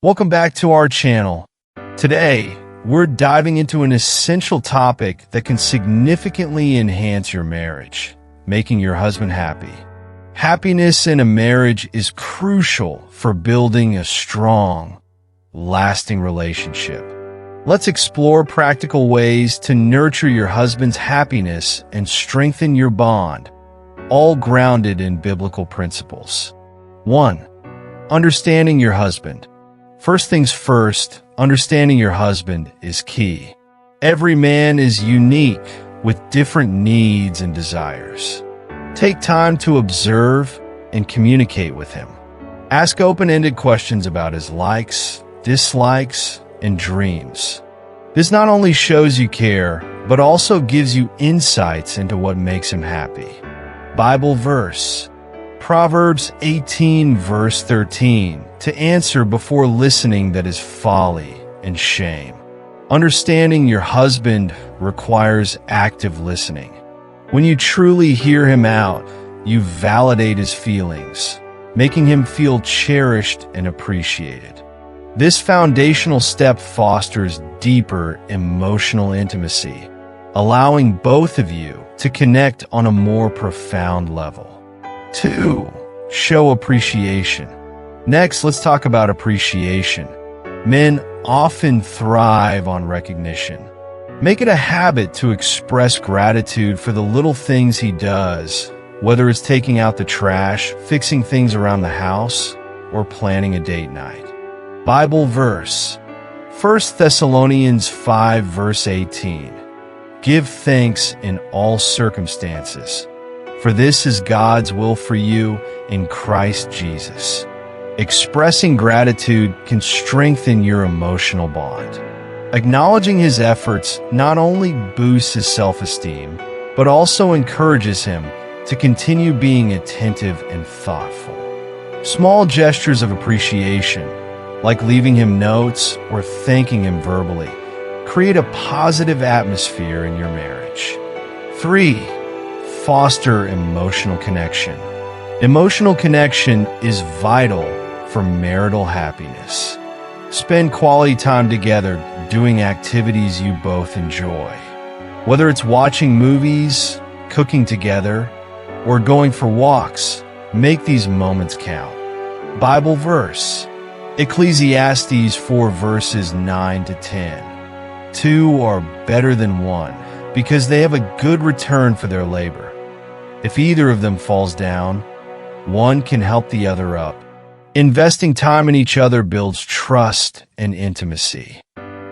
Welcome back to our channel. Today, we're diving into an essential topic that can significantly enhance your marriage, making your husband happy. Happiness in a marriage is crucial for building a strong, lasting relationship. Let's explore practical ways to nurture your husband's happiness and strengthen your bond, all grounded in biblical principles. 1. Understanding your husband. First things first, understanding your husband is key. Every man is unique with different needs and desires. Take time to observe and communicate with him. Ask open-ended questions about his likes, dislikes, and dreams. This not only shows you care, but also gives you insights into what makes him happy. Bible verse. Proverbs 18 verse 13, to answer before listening that is folly and shame. Understanding your husband requires active listening. When you truly hear him out, you validate his feelings, making him feel cherished and appreciated. This foundational step fosters deeper emotional intimacy, allowing both of you to connect on a more profound level. 2. Show appreciation. Next, let's talk about appreciation. Men often thrive on recognition. Make it a habit to express gratitude for the little things he does, whether it's taking out the trash, fixing things around the house, or planning a date night. Bible verse. 1 Thessalonians 5 verse 18. Give thanks in all circumstances, for this is God's will for you in Christ Jesus. Expressing gratitude can strengthen your emotional bond. Acknowledging his efforts not only boosts his self-esteem, but also encourages him to continue being attentive and thoughtful. Small gestures of appreciation, like leaving him notes or thanking him verbally, create a positive atmosphere in your marriage. 3. Foster emotional connection. Emotional connection is vital for marital happiness. Spend quality time together doing activities you both enjoy. Whether it's watching movies, cooking together, or going for walks, make these moments count. Bible verse. Ecclesiastes 4 verses 9 to 10. 2 are better than 1 because they have a good return for their labor. If either of them falls down, one can help the other up. Investing time in each other builds trust and intimacy.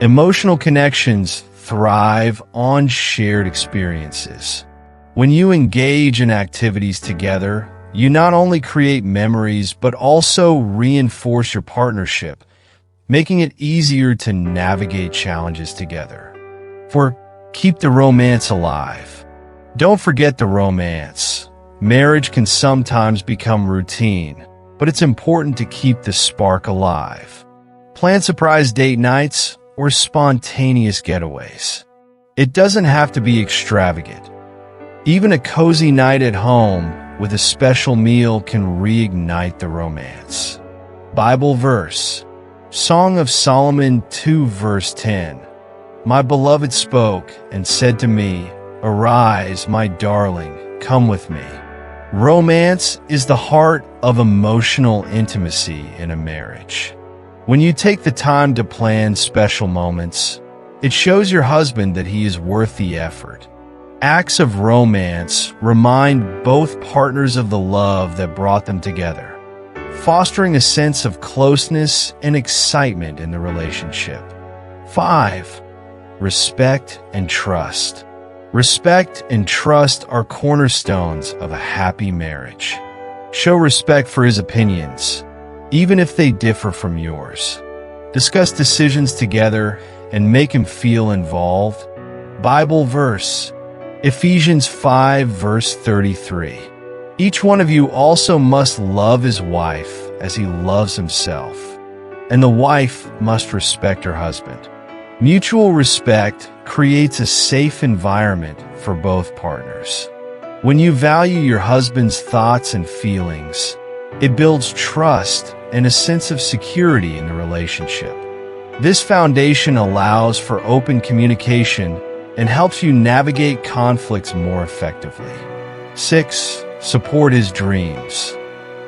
Emotional connections thrive on shared experiences. When you engage in activities together, you not only create memories, but also reinforce your partnership, making it easier to navigate challenges together. 4. Keep the romance alive. Don't forget the romance. Marriage can sometimes become routine, but it's important to keep the spark alive. Plan surprise date nights or spontaneous getaways. It doesn't have to be extravagant. Even a cozy night at home with a special meal can reignite the romance. Bible verse. Song of Solomon 2 verse 10. My beloved spoke and said to me, Arise, my darling, come with me. Romance is the heart of emotional intimacy in a marriage. When you take the time to plan special moments, it shows your husband that he is worth the effort. Acts of romance remind both partners of the love that brought them together, fostering a sense of closeness and excitement in the relationship. 5. Respect and trust. Respect and trust are cornerstones of a happy marriage. Show respect for his opinions, even if they differ from yours. Discuss decisions together and make him feel involved. Bible verse. Ephesians 5 verse 33. Each one of you also must love his wife as he loves himself, and the wife must respect her husband. Mutual respect creates a safe environment for both partners. When you value your husband's thoughts and feelings, it builds trust and a sense of security in the relationship. This foundation allows for open communication and helps you navigate conflicts more effectively. 6. Support his dreams.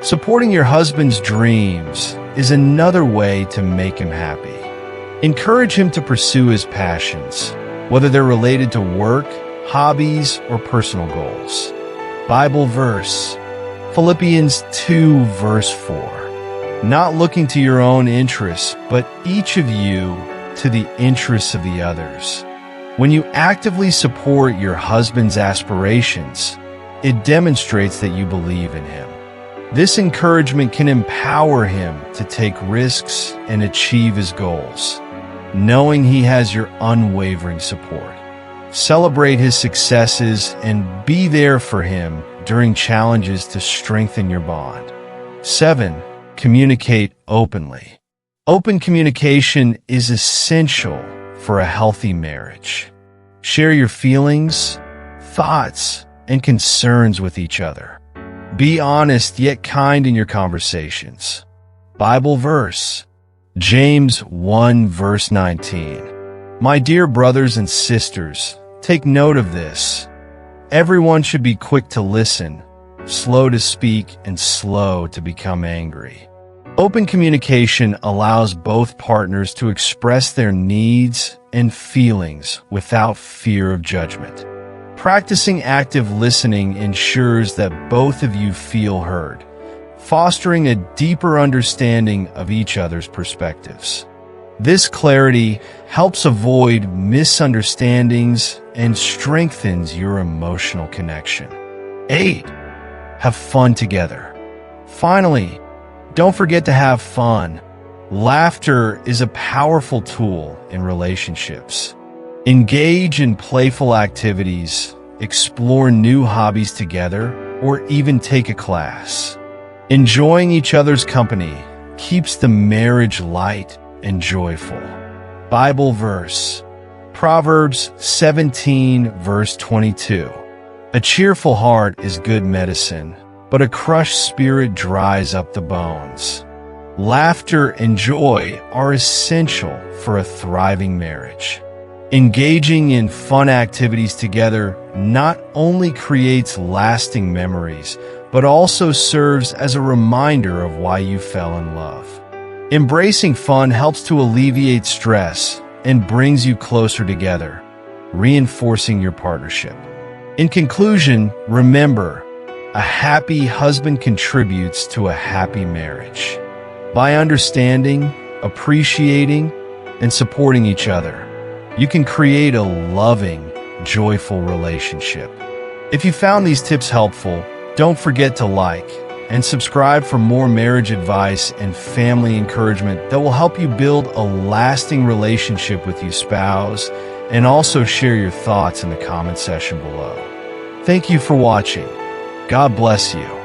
Supporting your husband's dreams is another way to make him happy. Encourage him to pursue his passions, whether they're related to work, hobbies, or personal goals. Bible verse, Philippians 2, verse 4. Not looking to your own interests, but each of you to the interests of the others. When you actively support your husband's aspirations, it demonstrates that you believe in him. This encouragement can empower him to take risks and achieve his goals, knowing he has your unwavering support. Celebrate his successes and be there for him during challenges to strengthen your bond. 7. Communicate openly. Open communication is essential for a healthy marriage. Share your feelings, thoughts, and concerns with each other. Be honest yet kind in your conversations. Bible verse, James 1, verse 19. My dear brothers and sisters, take note of this. Everyone should be quick to listen, slow to speak, and slow to become angry. Open communication allows both partners to express their needs and feelings without fear of judgment. Practicing active listening ensures that both of you feel heard, fostering a deeper understanding of each other's perspectives. This clarity helps avoid misunderstandings and strengthens your emotional connection. 8. Have fun together. Finally, don't forget to have fun. Laughter is a powerful tool in relationships. Engage in playful activities, explore new hobbies together, or even take a class. Enjoying each other's company keeps the marriage light and joyful. Bible verse, Proverbs 17, verse 22. A cheerful heart is good medicine, but a crushed spirit dries up the bones. Laughter and joy are essential for a thriving marriage. Engaging in fun activities together not only creates lasting memories, but also serves as a reminder of why you fell in love. Embracing fun helps to alleviate stress and brings you closer together, reinforcing your partnership. In conclusion, remember, a happy husband contributes to a happy marriage. By understanding, appreciating, and supporting each other, you can create a loving, joyful relationship. If you found these tips helpful, don't forget to like and subscribe for more marriage advice and family encouragement that will help you build a lasting relationship with your spouse, and also share your thoughts in the comment section below. Thank you for watching. God bless you.